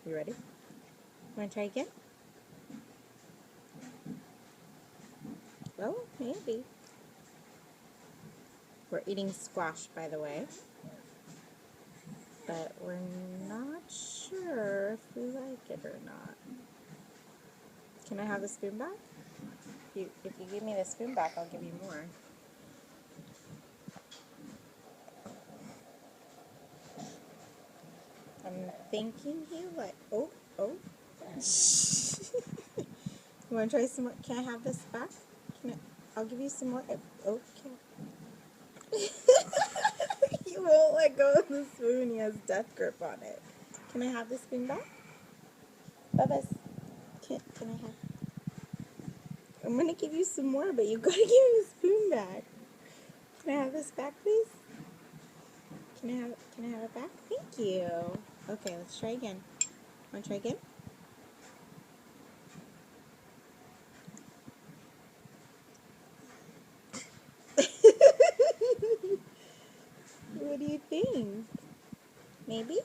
You ready? Want to try again? Oh, maybe. We're eating squash, by the way. But we're not sure if we like it or not. Can I have the spoon back? If you give me the spoon back, I'll give you more. I'm thinking you like... Oh. You want to try some more? Can I have this back? I'll give you some more. Okay. You won't let go of the spoon. He has death grip on it. Can I have the spoon back? Bubba's. Can I have... I'm going to give you some more, but you got to give me the spoon back. Can I have this back, please? Can I have it back? Thank you. Okay, let's try again. Want to try again? What do you think? Maybe?